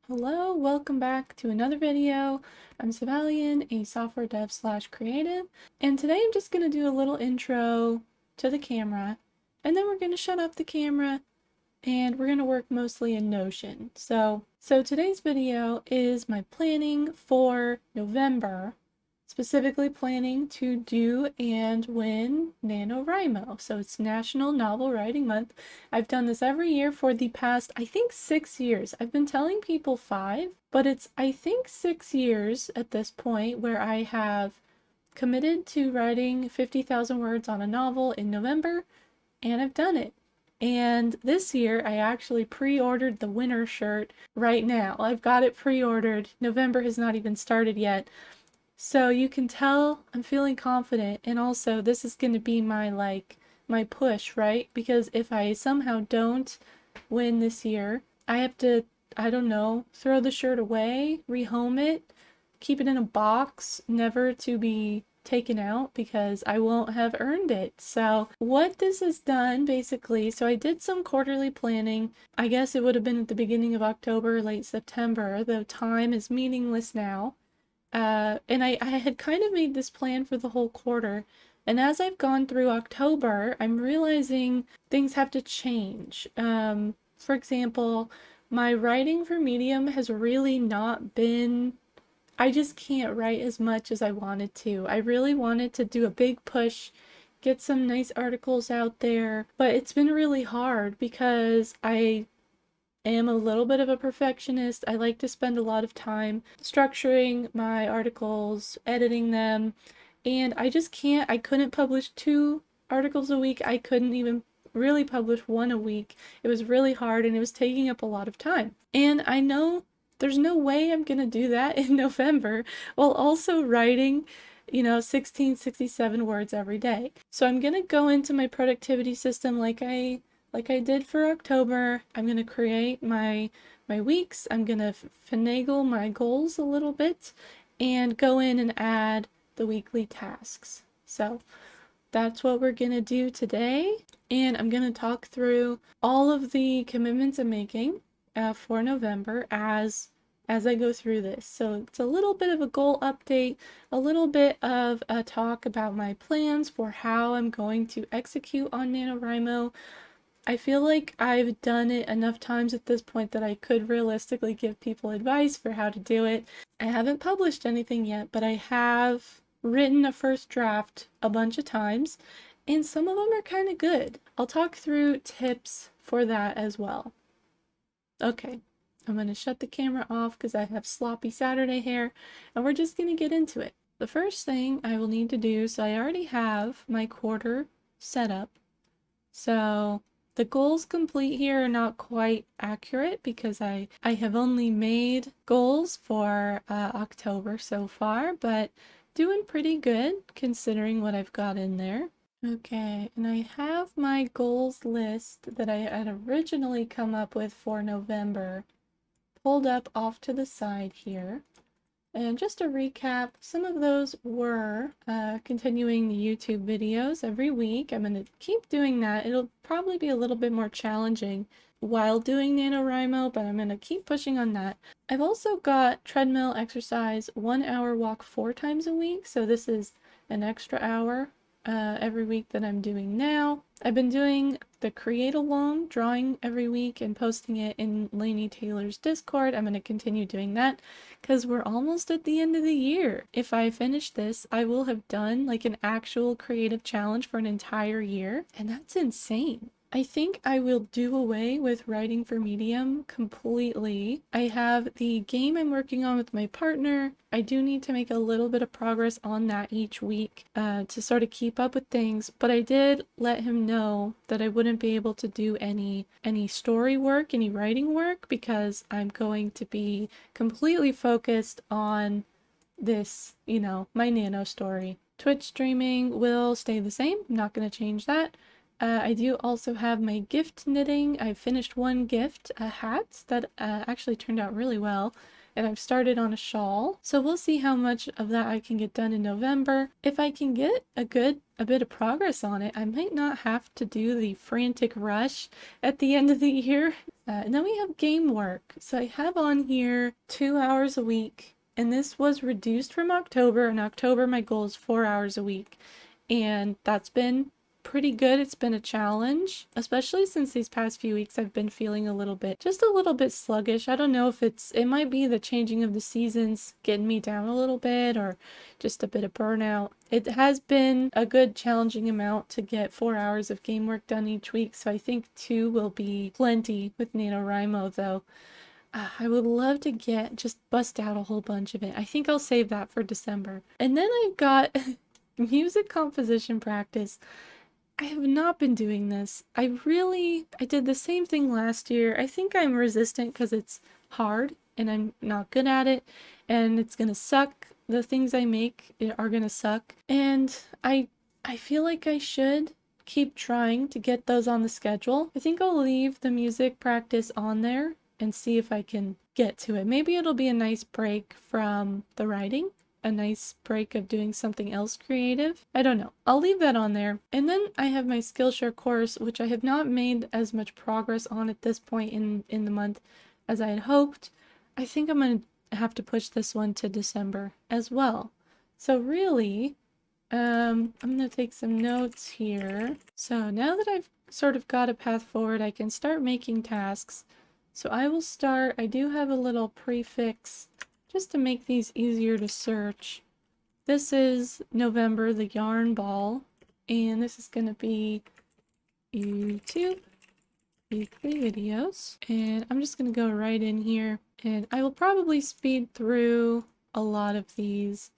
Hello, welcome back to another video. I'm Savalian, a software dev slash creative, and today I'm just going to do a little intro to the camera, and then we're going to shut off the camera, and we're going to work mostly in Notion. So today's video is my planning for November, specifically planning to do and win NaNoWriMo. So it's National Novel Writing Month. I've done this every year for the past, I think, 6 years. I've been telling people 5, but it's, I think, 6 years at this point where I have committed to writing 50,000 words on a novel in November, and I've done it. And this year, I actually pre-ordered the winter shirt right now. I've got it pre-ordered. November has not even started yet. So you can tell I'm feeling confident, and also this is going to be my push, right? Because if I somehow don't win this year, I have to, I don't know, throw the shirt away, rehome it, keep it in a box, never to be taken out because I won't have earned it. So what this has done basically, so I did some quarterly planning. I guess it would have been at the beginning of October, late September, though time is meaningless now. And I had kind of made this plan for the whole quarter. And as I've gone through October, I'm realizing things have to change. For example, my writing for Medium has really not been, I just can't write as much as I wanted to. I really wanted to do a big push, get some nice articles out there, but it's been really hard because I am a little bit of a perfectionist. I like to spend a lot of time structuring my articles, editing them, and I just can't, I couldn't publish 2 articles a week. I couldn't even really publish one a week. It was really hard and it was taking up a lot of time. And I know there's no way I'm gonna do that in November while also writing 1667 words every day. So I'm gonna go into my productivity system like I did for October. I'm going to create my weeks. I'm going to finagle my goals a little bit and go in and add the weekly tasks. So that's what we're going to do today. And I'm going to talk through all of the commitments I'm making for November as I go through this. So it's a little bit of a goal update, a little bit of a talk about my plans for how I'm going to execute on NaNoWriMo. I feel like I've done it enough times at this point that I could realistically give people advice for how to do it. I haven't published anything yet, but I have written a first draft a bunch of times, and some of them are kind of good. I'll talk through tips for that as well. Okay, I'm going to shut the camera off because I have sloppy Saturday hair, and we're just going to get into it. The first thing I will need to do, so I already have my quarter set up. So the goals complete here are not quite accurate because I have only made goals for October so far, but doing pretty good considering what I've got in there. Okay, and I have my goals list that I had originally come up with for November pulled up off to the side here. And just to recap, some of those were continuing the YouTube videos every week. I'm going to keep doing that. It'll probably be a little bit more challenging while doing NaNoWriMo, but I'm going to keep pushing on that. I've also got treadmill exercise, 1 hour walk 4 times a week. So this is an extra hour every week that I'm doing now. I've been doing the create along drawing every week and posting it in Lainey Taylor's Discord. I'm going to continue doing that because we're almost at the end of the year. If I finish this, I will have done like an actual creative challenge for an entire year, and that's insane. I think I will do away with writing for Medium completely. I have the game I'm working on with my partner. I do need to make a little bit of progress on that each week to sort of keep up with things, but I did let him know that I wouldn't be able to do any story work, any writing work, because I'm going to be completely focused on this, my Nano story. Twitch streaming will stay the same. I'm not going to change that. I do also have my gift knitting. I've finished one gift, a hat that actually turned out really well, and I've started on a shawl. So we'll see how much of that I can get done in November. If I can get a bit of progress on it, I might not have to do the frantic rush at the end of the year And then we have game work. So I have on here 2 hours a week, and this was reduced from October. In October, my goal is 4 hours a week, and that's been pretty good. It's been a challenge, especially since these past few weeks I've been feeling just a little bit sluggish. I don't know if it might be the changing of the seasons getting me down a little bit, or just a bit of burnout. It has been a good challenging amount to get 4 hours of game work done each week, so I think 2 will be plenty with NaNoWriMo though. I would love to just bust out a whole bunch of it. I think I'll save that for December. And then I've got music composition practice. I have not been doing this. I did the same thing last year. I think I'm resistant because it's hard and I'm not good at it, and it's gonna suck. The things I make are gonna suck. And I feel like I should keep trying to get those on the schedule. I think I'll leave the music practice on there and see if I can get to it. Maybe it'll be a nice break from the writing, a nice break of doing something else creative. I don't know. I'll leave that on there. And then I have my Skillshare course, which I have not made as much progress on at this point in the month as I had hoped. I think I'm going to have to push this one to December as well. So really, I'm going to take some notes here. So now that I've sort of got a path forward, I can start making tasks. So I will start, I do have a little prefix just to make these easier to search. This is November, the yarn ball, and this is going to be YouTube weekly videos. And I'm just going to go right in here, and I will probably speed through a lot of these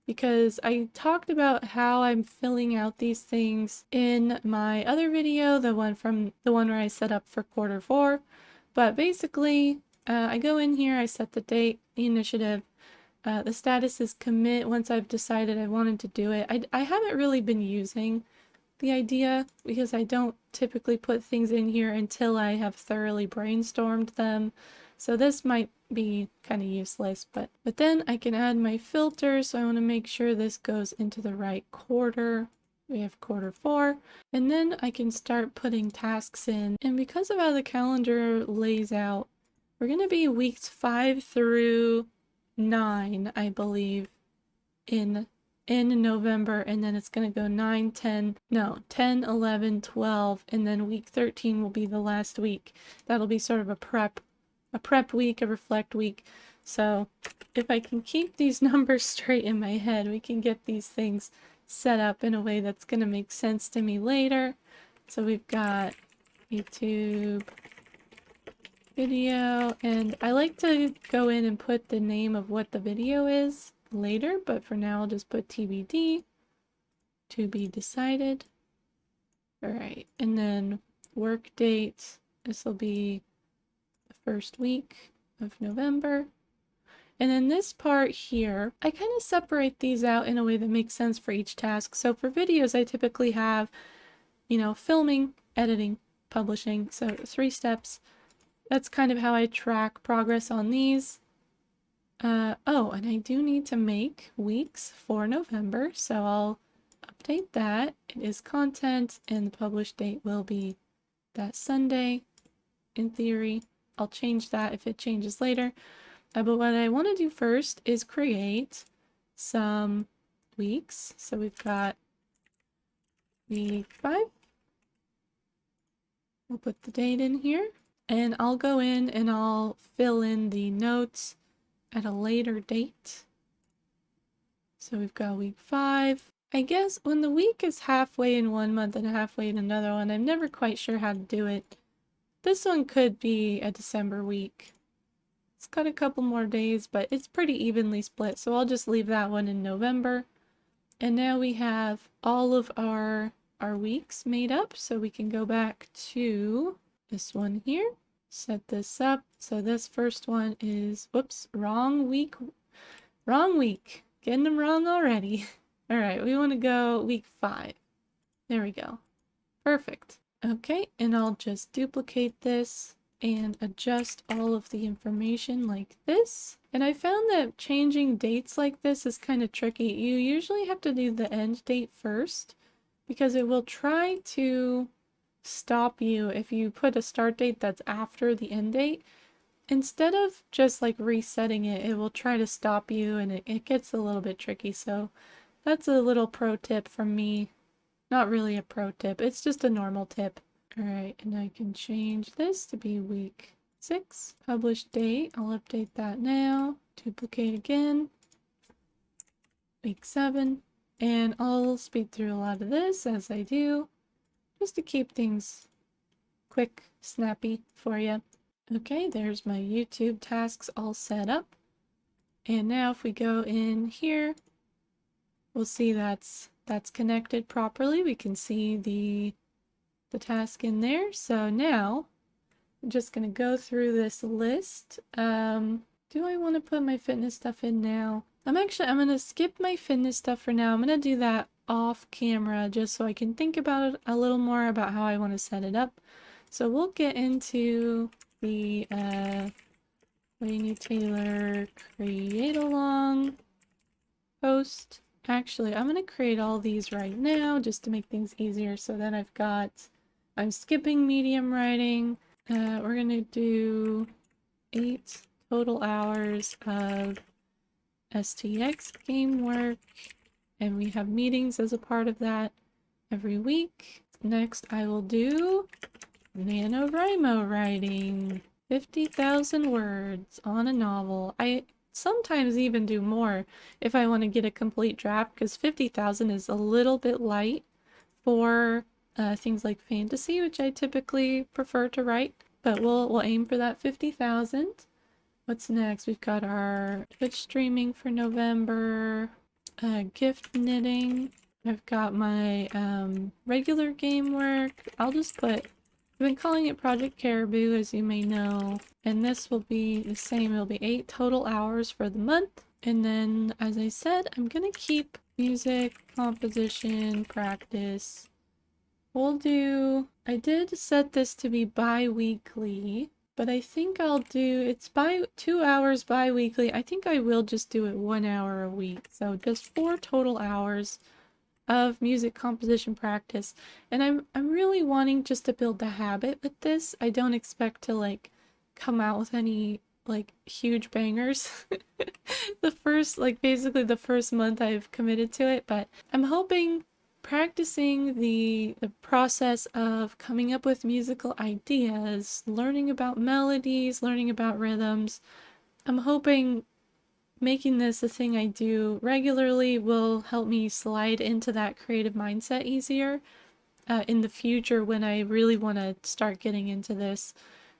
because I talked about how I'm filling out these things in my other video, the one where I set up for Q4. But basically, I go in here, I set the date, the initiative, the status is commit once I've decided I wanted to do it. I haven't really been using the idea because I don't typically put things in here until I have thoroughly brainstormed them. So this might be kind of useless, but then I can add my filter. So I want to make sure this goes into the right quarter. We have Q4, and then I can start putting tasks in. And because of how the calendar lays out, we're going to be weeks 5 through 9, I believe, in November, and then it's going to go 9, 10, 11, 12, and then week 13 will be the last week. That'll be sort of a prep week, a reflect week. So if I can keep these numbers straight in my head, we can get these things set up in a way that's going to make sense to me later. So we've got YouTube video, and I like to go in and put the name of what the video is later, but for now I'll just put TBD, to be decided. All right, and then work date, this will be the first week of November. And then this part here, I kind of separate these out in a way that makes sense for each task. So for videos, I typically have, filming, editing, publishing. So 3 steps. That's kind of how I track progress on these. Oh, and I do need to make weeks for November. So I'll update that. It is content, and the published date will be that Sunday, in theory. I'll change that if it changes later. But what I want to do first is create some weeks. So we've got week 5. We'll put the date in here, and I'll go in and I'll fill in the notes at a later date. So we've got week 5. I guess when the week is halfway in one month and halfway in another one, I'm never quite sure how to do it. This one could be a December week. It's got a couple more days, but it's pretty evenly split, so I'll just leave that one in November. And now we have all of our weeks made up, so we can go back to this one here, set this up. So this first one is, whoops, wrong week. Getting them wrong already. All right, we want to go week 5. There we go. Perfect. Okay, and I'll just duplicate this and adjust all of the information like this. And I found that changing dates like this is kind of tricky. You usually have to do the end date first because it will try to stop you if you put a start date that's after the end date. Instead of just like resetting it, it will try to stop you, and it gets a little bit tricky. So that's a little pro tip from me. Not really a pro tip, it's just a normal tip. Alright, and I can change this to be week 6. Publish date, I'll update that now. Duplicate again. Week 7. And I'll speed through a lot of this as I do, just to keep things quick, snappy for you. Okay, there's my YouTube tasks all set up. And now if we go in here, we'll see that's connected properly. We can see the task in there. So now I'm just gonna go through this list. Do I want to put my fitness stuff in now? I'm gonna skip my fitness stuff for now. I'm gonna do that off camera just so I can think about it a little more about how I want to set it up. So we'll get into the Lainey Taylor create along post. Actually, I'm gonna create all these right now just to make things easier. So then I'm skipping medium writing. We're gonna do 8 total hours of STX game work, and we have meetings as a part of that every week. Next, I will do NaNoWriMo writing. 50,000 words on a novel. I sometimes even do more if I want to get a complete draft, because 50,000 is a little bit light for things like fantasy, which I typically prefer to write, but we'll aim for that 50,000. What's next? We've got our Twitch streaming for November, gift knitting. I've got my regular game work. I've been calling it Project Caribou, as you may know, and this will be the same. It'll be 8 total hours for the month. And then, as I said, I'm gonna keep music, composition, practice. I did set this to be bi-weekly, but I think I'll do, it's 2 hours bi-weekly. I think I will just do it 1 hour a week. So just 4 total hours of music composition practice. And I'm really wanting just to build the habit with this. I don't expect to like come out with any like huge bangers basically the first month I've committed to it, but I'm hoping practicing the process of coming up with musical ideas, learning about melodies, learning about rhythms. I'm hoping making this a thing I do regularly will help me slide into that creative mindset easier in the future when I really want to start getting into this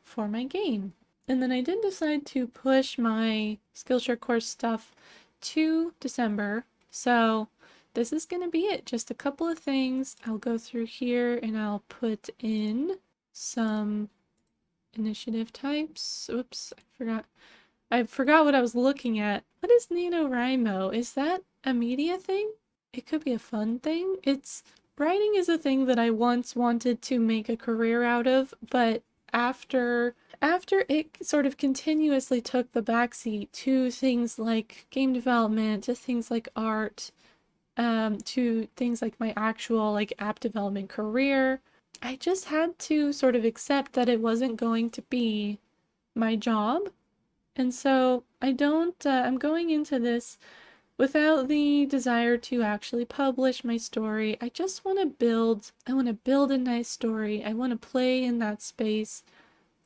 for my game. And then I did decide to push my Skillshare course stuff to December. So this is going to be it. Just a couple of things. I'll go through here and I'll put in some initiative types. Oops, I forgot what I was looking at. What is NaNoWriMo? Is that a media thing? It could be a fun thing. Writing is a thing that I once wanted to make a career out of, but after it sort of continuously took the backseat to things like game development, to things like art, to things like my actual like app development career, I just had to sort of accept that it wasn't going to be my job. And so I'm going into this without the desire to actually publish my story. I just want to build a nice story. I want to play in that space.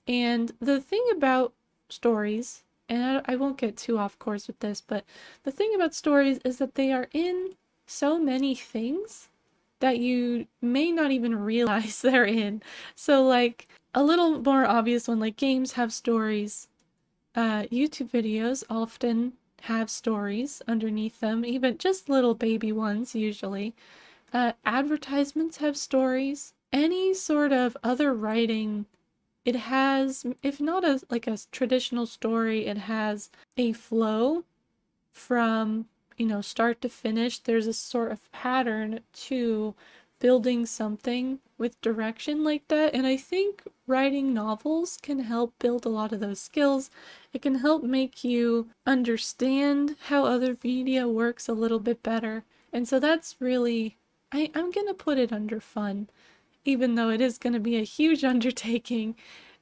And the thing about stories, and I won't get too off course with this, but the thing about stories is that they are in so many things that you may not even realize they're in. So like a little more obvious one, like games have stories. YouTube videos often have stories underneath them, even just little baby ones usually. Advertisements have stories. Any sort of other writing, it has, if not a traditional story, it has a flow from, start to finish. There's a sort of pattern to building something with direction like that, and I think writing novels can help build a lot of those skills. It can help make you understand how other media works a little bit better, and so that's really, I'm gonna put it under fun. even though it is going to be a huge undertaking.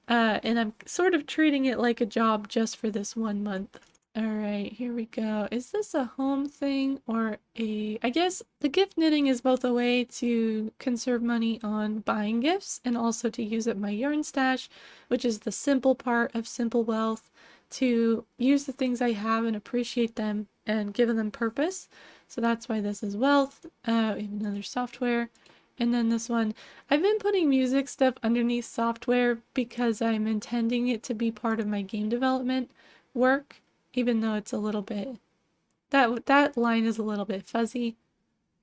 And I'm sort of treating it like a job just for this 1 month. All right, here we go. Is this a home thing or I guess the gift knitting is both a way to conserve money on buying gifts and also to use up my yarn stash, which is the simple part of simple wealth, to use the things I have and appreciate them and give them purpose. So that's why this is wealth. We have another software. And then this one, I've been putting music stuff underneath software because I'm intending it to be part of my game development work, even though it's a little bit, that line is a little bit fuzzy.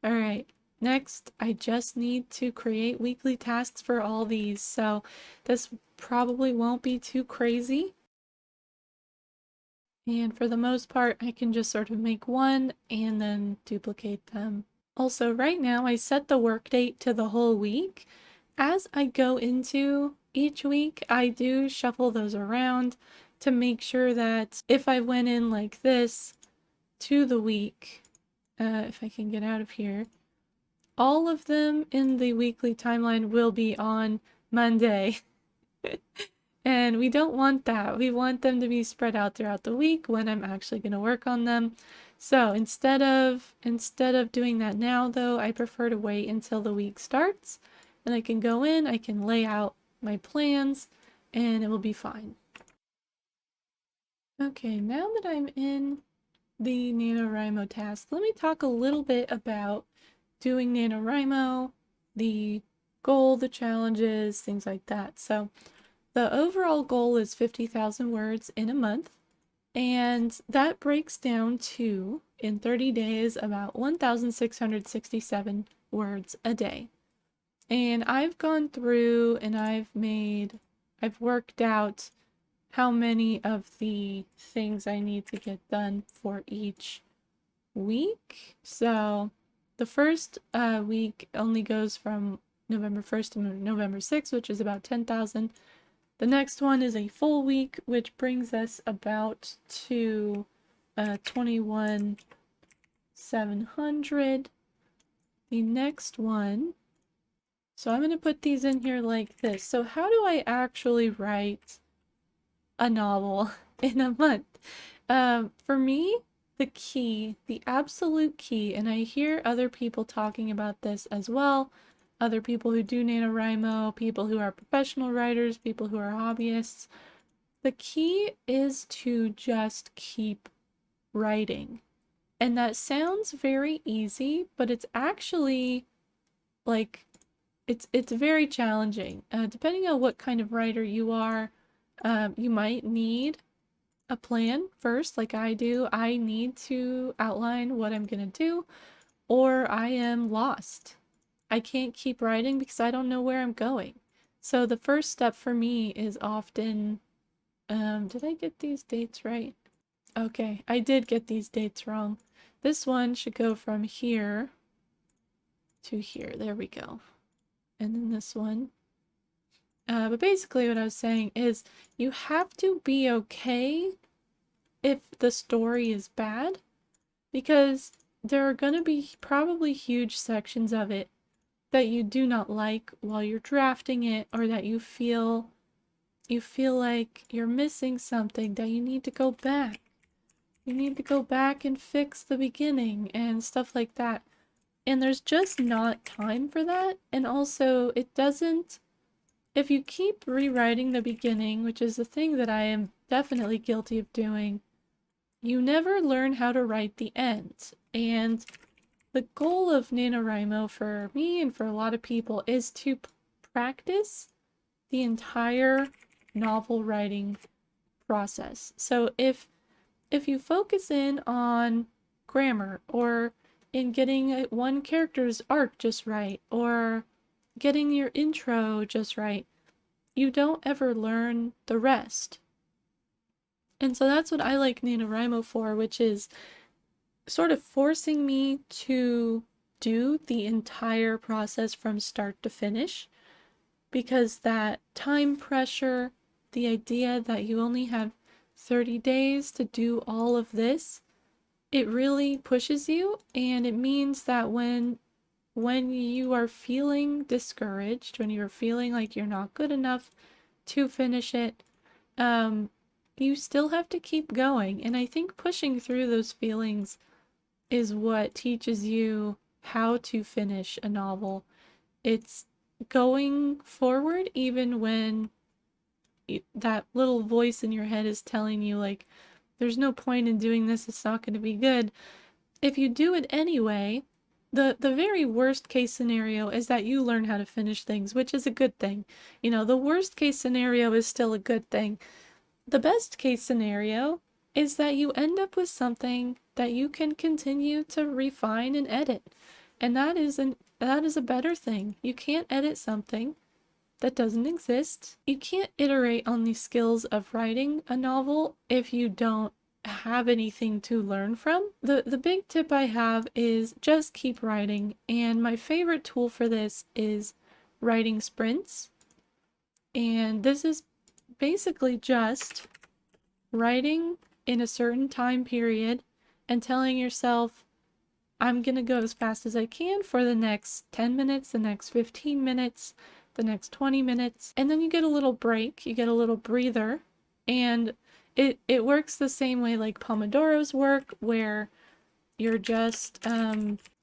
All right, next, I just need to create weekly tasks for all these, so this probably won't be too crazy. And for the most part, I can just sort of make one and then duplicate them. Also, right now I set the work date to the whole week. As I go into each week, I do shuffle those around to make sure that if I went in like this to the week, if I can get out of here, all of them in the weekly timeline will be on Monday. And we don't want that. We want them to be spread out throughout the week when I'm actually going to work on them. So instead of doing that now, though, I prefer to wait until the week starts. And I can go in, I can lay out my plans, and it will be fine. Okay, now that I'm in the NaNoWriMo task, let me talk a little bit about doing NaNoWriMo, the goal, the challenges, things like that. So the overall goal is 50,000 words in a month, and that breaks down to, in 30 days, about 1,667 words a day. And I've gone through and I've worked out how many of the things I need to get done for each week. So the first week only goes from November 1st to November 6th, which is about 10,000. The next one is a full week, which brings us about to 21,700. The next one, so I'm going to put these in here like this. So how do I actually write a novel in a month? For me, the absolute key, and I hear other people talking about this as well, other people who do NaNoWriMo, people who are professional writers, people who are hobbyists. The key is to just keep writing. And that sounds very easy, but it's actually like it's very challenging. Depending on what kind of writer you are, you might need a plan first, like I do. I need to outline what I'm gonna do, or I am lost. I can't keep writing because I don't know where I'm going. So the first step for me is often, did I get these dates right? Okay, I did get these dates wrong. This one should go from here to here. There we go. And then this one. But basically what I was saying is you have to be okay if the story is bad, because there are going to be probably huge sections of it that you do not like while you're drafting it, or that you feel like you're missing something, that you need to go back. You need to go back and fix the beginning and stuff like that. And there's just not time for that. And also, it doesn't, if you keep rewriting the beginning, which is a thing that I am definitely guilty of doing, you never learn how to write the end. And the goal of NaNoWriMo for me and for a lot of people is to practice the entire novel writing process. So if you focus in on grammar, or in getting one character's arc just right, or getting your intro just right, you don't ever learn the rest. And so that's what I like NaNoWriMo for, which is sort of forcing me to do the entire process from start to finish, because that time pressure, the idea that you only have 30 days to do all of this, it really pushes you, and it means that when when you are feeling discouraged, when you're feeling like you're not good enough to finish it, you still have to keep going. And I think pushing through those feelings is what teaches you how to finish a novel. It's going forward even when that little voice in your head is telling you, like, there's no point in doing this, it's not going to be good. If you do it anyway, the very worst case scenario is that you learn how to finish things, which is a good thing. You know, the worst case scenario is still a good thing. The best case scenario is that you end up with something that you can continue to refine and edit. And that is a better thing. You can't edit something that doesn't exist. You can't iterate on the skills of writing a novel if you don't have anything to learn from. The big tip I have is just keep writing, and my favorite tool for this is writing sprints. And this is basically just writing in a certain time period and telling yourself, I'm gonna go as fast as I can for the next 10 minutes, the next 15 minutes, the next 20 minutes, and then you get a little break, you get a little breather, and it works the same way like Pomodoros work, where you're just,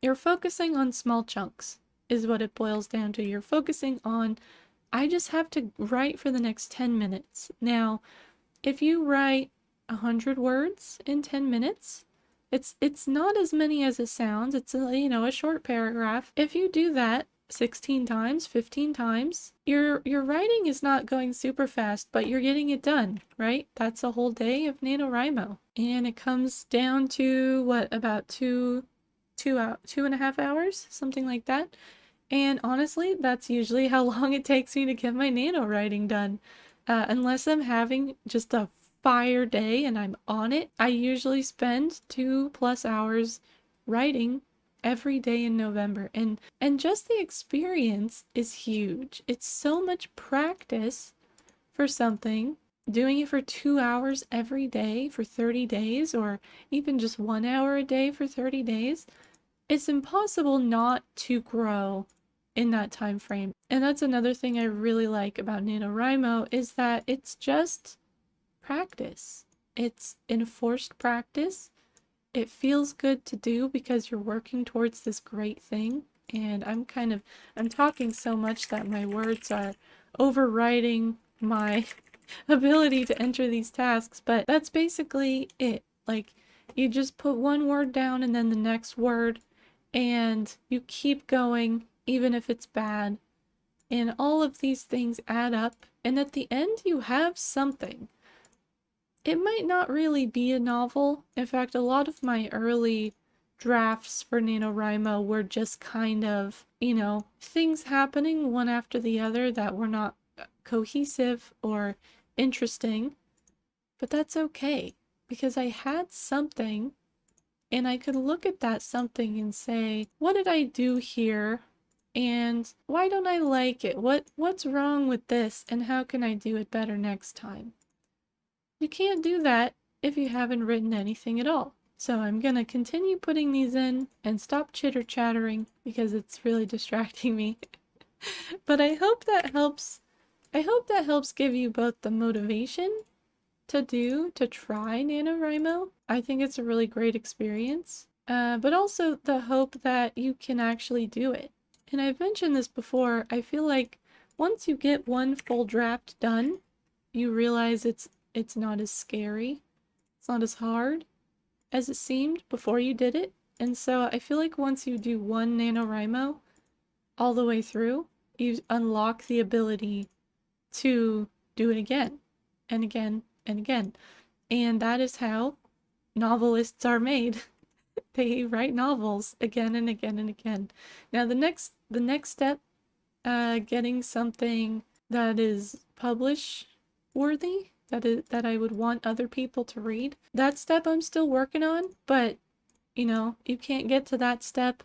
you're focusing on small chunks, is what it boils down to. You're focusing on, I just have to write for the next 10 minutes. Now, if you write 100 words in 10 minutes, it's not as many as it sounds. It's a short paragraph. If you do that 16 times, 15 times, your writing is not going super fast, but you're getting it done, right? That's a whole day of NaNoWriMo. And it comes down to what, about two and a half hours, something like that. And honestly, that's usually how long it takes me to get my nano writing done. Unless I'm having just a fire day and I'm on it, I usually spend 2+ hours writing every day in November. And just the experience is huge. It's so much practice for something. Doing it for 2 hours every day for 30 days, or even just 1 hour a day for 30 days, it's impossible not to grow in that time frame. And that's another thing I really like about NaNoWriMo, is that it's just practice. It's enforced practice. It feels good to do because you're working towards this great thing. And I'm talking so much that my words are overriding my ability to enter these tasks, but that's basically it. Like, you just put one word down and then the next word, and you keep going even if it's bad. And all of these things add up, and at the end you have something. It might not really be a novel. In fact, a lot of my early drafts for NaNoWriMo were just kind of, things happening one after the other that were not cohesive or interesting. But that's okay, because I had something, and I could look at that something and say, what did I do here? And why don't I like it? What's wrong with this? And how can I do it better next time? You can't do that if you haven't written anything at all. So I'm gonna continue putting these in and stop chitter-chattering because it's really distracting me. But I hope that helps. I hope that helps give you both the motivation to try NaNoWriMo. I think it's a really great experience, but also the hope that you can actually do it. And I've mentioned this before, I feel like once you get one full draft done, you realize it's not as scary, it's not as hard as it seemed before you did it. And so I feel like once you do one NaNoWriMo all the way through, you unlock the ability to do it again and again and again. And that is how novelists are made. They write novels again and again and again. Now the next step, getting something that is publish worthy, that I would want other people to read. That step I'm still working on, but you can't get to that step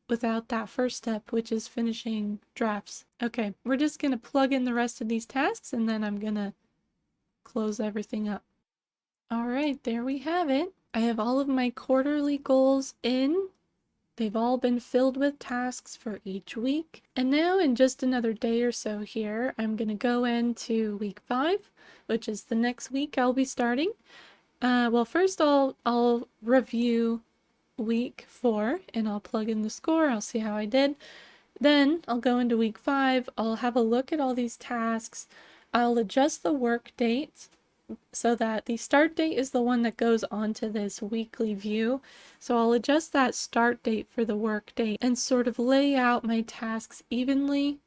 without that first step, which is finishing drafts. Okay, we're just gonna plug in the rest of these tasks and then I'm gonna close everything up. All right, there we have it. I have all of my quarterly goals in, They've all been filled with tasks for each week. And now in just another day or so here, I'm going to go into week 5, which is the next week I'll be starting. Well, first I'll review week 4 and I'll plug in the score. I'll see how I did. Then I'll go into week 5. I'll have a look at all these tasks. I'll adjust the work date so that the start date is the one that goes onto this weekly view. So I'll adjust that start date for the work date and sort of lay out my tasks evenly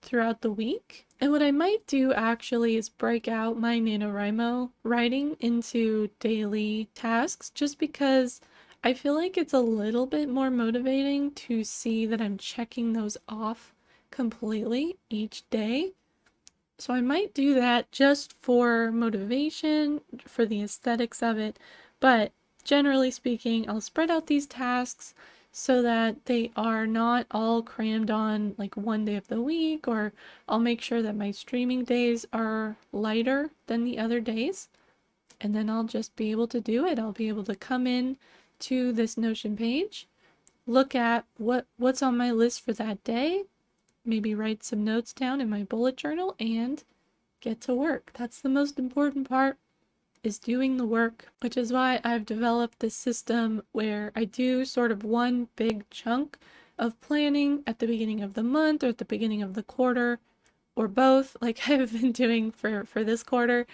throughout the week. And what I might do actually is break out my NaNoWriMo writing into daily tasks, just because I feel like it's a little bit more motivating to see that I'm checking those off completely each day. So I might do that just for motivation, for the aesthetics of it, but generally speaking, I'll spread out these tasks so that they are not all crammed on like one day of the week, or I'll make sure that my streaming days are lighter than the other days, and then I'll just be able to do it. I'll be able to come in to this Notion page, look at what's on my list for that day, maybe write some notes down in my bullet journal, and get to work. That's the most important part, is doing the work, which is why I've developed this system where I do sort of one big chunk of planning at the beginning of the month or at the beginning of the quarter, or both, like I've been doing for this quarter.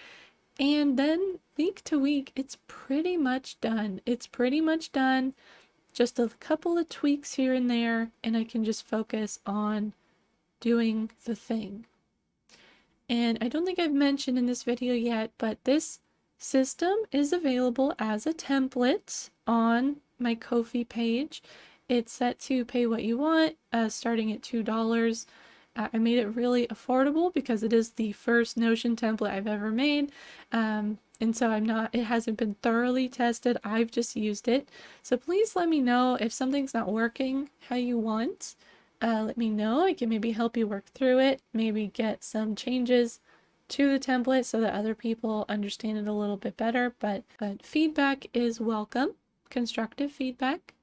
And then week to week, it's pretty much done. It's pretty much done. Just a couple of tweaks here and there, and I can just focus on doing the thing. And I don't think I've mentioned in this video yet, but this system is available as a template on my Ko-fi page. It's set to pay what you want, starting at $2. I made it really affordable because it is the first Notion template I've ever made. And so it hasn't been thoroughly tested. I've just used it. So please let me know if something's not working how you want. Let me know. I can maybe help you work through it, maybe get some changes to the template so that other people understand it a little bit better. But feedback is welcome, constructive feedback.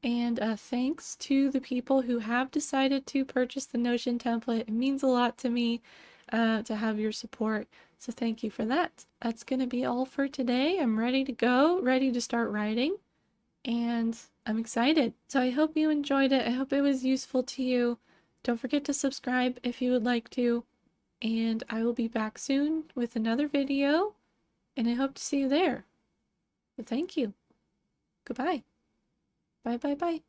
And thanks to the people who have decided to purchase the Notion template. It means a lot to me to have your support. So thank you for that. That's going to be all for today. I'm ready to go, ready to start writing. And I'm excited. So I hope you enjoyed it. I hope it was useful to you. Don't forget to subscribe if you would like to. And I will be back soon with another video. And I hope to see you there. So thank you. Goodbye. Bye bye bye.